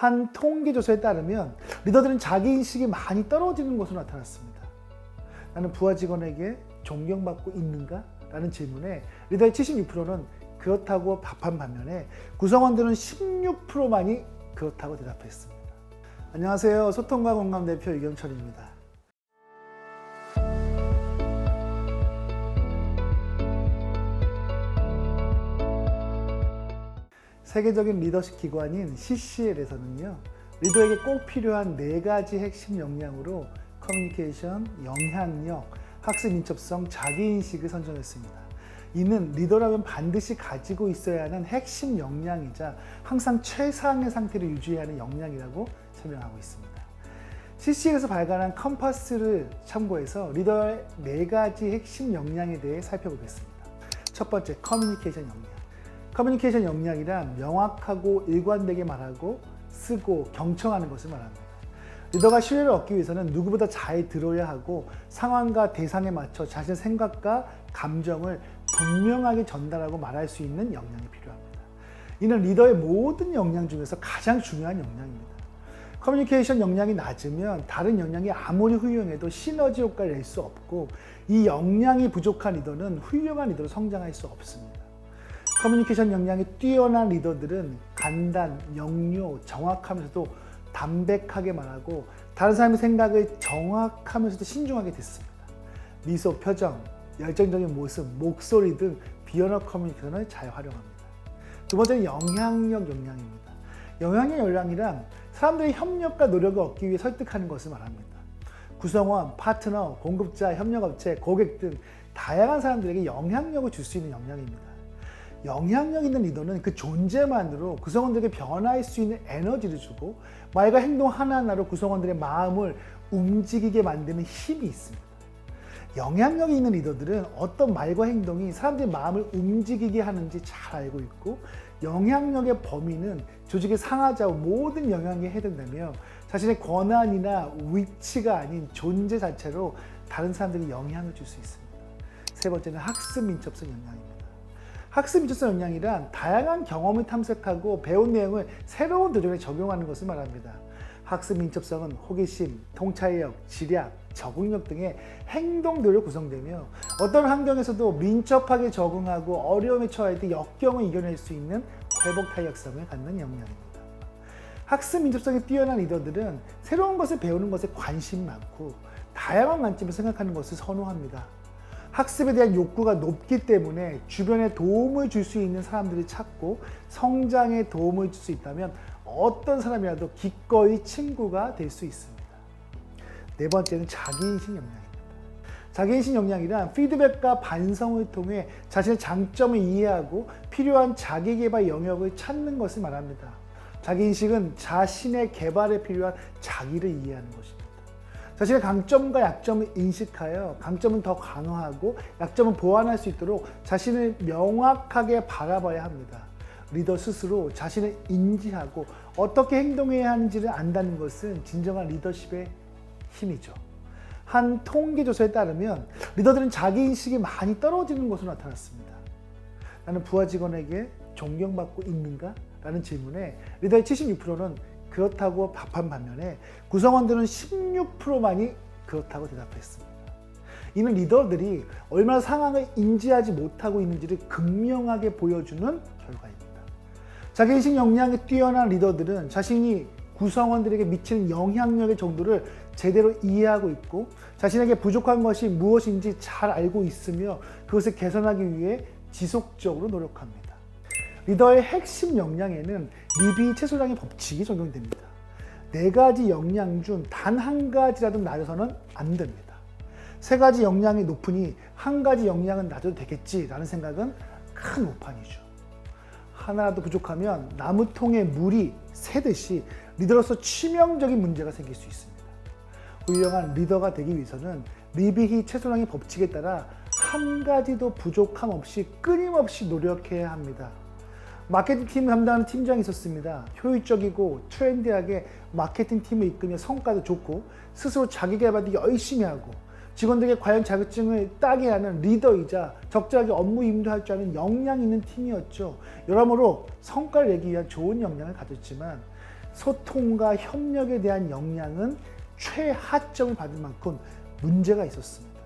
한 통계조사에 따르면 리더들은 자기인식이 많이 떨어지는 것으로 나타났습니다. 나는 부하 직원에게 존경받고 있는가? 라는 질문에 리더의 76%는 그렇다고 답한 반면에 구성원들은 16%만이 그렇다고 대답했습니다. 안녕하세요. 소통과 공감 대표 이경철입니다. 세계적인 리더십 기관인 CCL에서는요, 리더에게 꼭 필요한 4가지 핵심 역량으로 커뮤니케이션, 영향력, 학습 민첩성, 자기인식을 선정했습니다. 이는 리더라면 반드시 가지고 있어야 하는 핵심 역량이자 항상 최상의 상태를 유지해야 하는 역량이라고 설명하고 있습니다. CCL에서 발간한 컴파스를 참고해서 리더의 4가지 핵심 역량에 대해 살펴보겠습니다. 첫 번째, 커뮤니케이션 역량. 커뮤니케이션 역량이란 명확하고 일관되게 말하고 쓰고 경청하는 것을 말합니다. 리더가 신뢰를 얻기 위해서는 누구보다 잘 들어야 하고 상황과 대상에 맞춰 자신의 생각과 감정을 분명하게 전달하고 말할 수 있는 역량이 필요합니다. 이는 리더의 모든 역량 중에서 가장 중요한 역량입니다. 커뮤니케이션 역량이 낮으면 다른 역량이 아무리 훌륭해도 시너지 효과를 낼 수 없고, 이 역량이 부족한 리더는 훌륭한 리더로 성장할 수 없습니다. 커뮤니케이션 역량이 뛰어난 리더들은 간단, 명료, 정확하면서도 담백하게 말하고 다른 사람의 생각을 정확하면서도 신중하게 듣습니다. 미소, 표정, 열정적인 모습, 목소리 등 비언어 커뮤니케이션을 잘 활용합니다. 두 번째는 영향력 역량입니다. 영향력 역량이란 사람들의 협력과 노력을 얻기 위해 설득하는 것을 말합니다. 구성원, 파트너, 공급자, 협력업체, 고객 등 다양한 사람들에게 영향력을 줄 수 있는 역량입니다. 영향력 있는 리더는 그 존재만으로 구성원들에게 변화할 수 있는 에너지를 주고 말과 행동 하나하나로 구성원들의 마음을 움직이게 만드는 힘이 있습니다. 영향력이 있는 리더들은 어떤 말과 행동이 사람들의 마음을 움직이게 하는지 잘 알고 있고, 영향력의 범위는 조직의 상하좌우 모든 영향에 해당되며 자신의 권한이나 위치가 아닌 존재 자체로 다른 사람들에게 영향을 줄 수 있습니다. 세 번째는 학습 민첩성 역량입니다. 학습 민첩성 역량이란 다양한 경험을 탐색하고 배운 내용을 새로운 도전에 적용하는 것을 말합니다. 학습 민첩성은 호기심, 통찰력, 지략, 적응력 등의 행동들로 구성되며 어떤 환경에서도 민첩하게 적응하고 어려움에 처할 때 역경을 이겨낼 수 있는 회복 탄력성을 갖는 역량입니다. 학습 민첩성이 뛰어난 리더들은 새로운 것을 배우는 것에 관심이 많고 다양한 관점을 생각하는 것을 선호합니다. 학습에 대한 욕구가 높기 때문에 주변에 도움을 줄 수 있는 사람들을 찾고 성장에 도움을 줄 수 있다면 어떤 사람이라도 기꺼이 친구가 될 수 있습니다. 네 번째는 자기인식 역량입니다. 자기인식 역량이란 피드백과 반성을 통해 자신의 장점을 이해하고 필요한 자기개발 영역을 찾는 것을 말합니다. 자기인식은 자신의 개발에 필요한 자기를 이해하는 것입니다. 자신의 강점과 약점을 인식하여 강점은 더 강화하고 약점은 보완할 수 있도록 자신을 명확하게 바라봐야 합니다. 리더 스스로 자신을 인지하고 어떻게 행동해야 하는지를 안다는 것은 진정한 리더십의 힘이죠. 한 통계조사에 따르면 리더들은 자기인식이 많이 떨어지는 것으로 나타났습니다. 나는 부하 직원에게 존경받고 있는가? 라는 질문에 리더의 76%는 그렇다고 답한 반면에 구성원들은 16%만이 그렇다고 대답했습니다. 이는 리더들이 얼마나 상황을 인지하지 못하고 있는지를 극명하게 보여주는 결과입니다. 자기인식 역량이 뛰어난 리더들은 자신이 구성원들에게 미치는 영향력의 정도를 제대로 이해하고 있고 자신에게 부족한 것이 무엇인지 잘 알고 있으며 그것을 개선하기 위해 지속적으로 노력합니다. 리더의 핵심 역량에는 리비 최소량의 법칙이 적용됩니다. 4가지 역량 중 단 한 가지라도 낮아서는 안 됩니다. 3가지 역량이 높으니 한 가지 역량은 낮아도 되겠지라는 생각은 큰 오판이죠. 하나라도 부족하면 나무통에 물이 새듯이 리더로서 치명적인 문제가 생길 수 있습니다. 훌륭한 리더가 되기 위해서는 리비히 최소량의 법칙에 따라 한 가지도 부족함 없이 끊임없이 노력해야 합니다. 마케팅팀을 담당하는 팀장이 있었습니다. 효율적이고 트렌디하게 마케팅팀을 이끌며 성과도 좋고 스스로 자기개발도 열심히 하고 직원들에게 과연 자격증을 따게 하는 리더이자 적절하게 업무 임무할 줄 아는 역량 있는 팀이었죠. 여러모로 성과를 내기 위한 좋은 역량을 가졌지만 소통과 협력에 대한 역량은 최하점을 받을 만큼 문제가 있었습니다.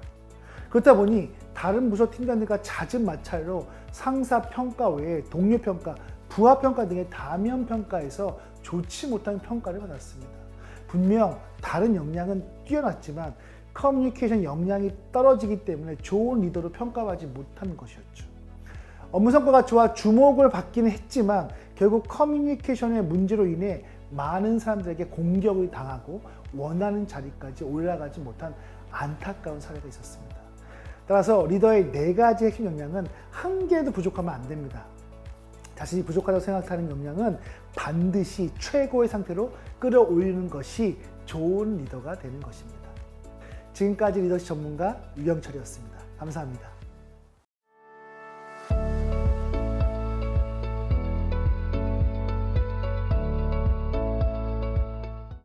그렇다 보니 다른 부서 팀장들과 잦은 마찰로 상사 평가 외에 동료 평가, 부하 평가 등의 다면 평가에서 좋지 못한 평가를 받았습니다. 분명 다른 역량은 뛰어났지만 커뮤니케이션 역량이 떨어지기 때문에 좋은 리더로 평가받지 못한 것이었죠. 업무 성과가 좋아 주목을 받기는 했지만 결국 커뮤니케이션의 문제로 인해 많은 사람들에게 공격을 당하고 원하는 자리까지 올라가지 못한 안타까운 사례가 있었습니다. 따라서 리더의 4가지 핵심 역량은 한 개도 부족하면 안 됩니다. 자신이 부족하다고 생각하는 역량은 반드시 최고의 상태로 끌어올리는 것이 좋은 리더가 되는 것입니다. 지금까지 리더십 전문가 유영철이었습니다. 감사합니다.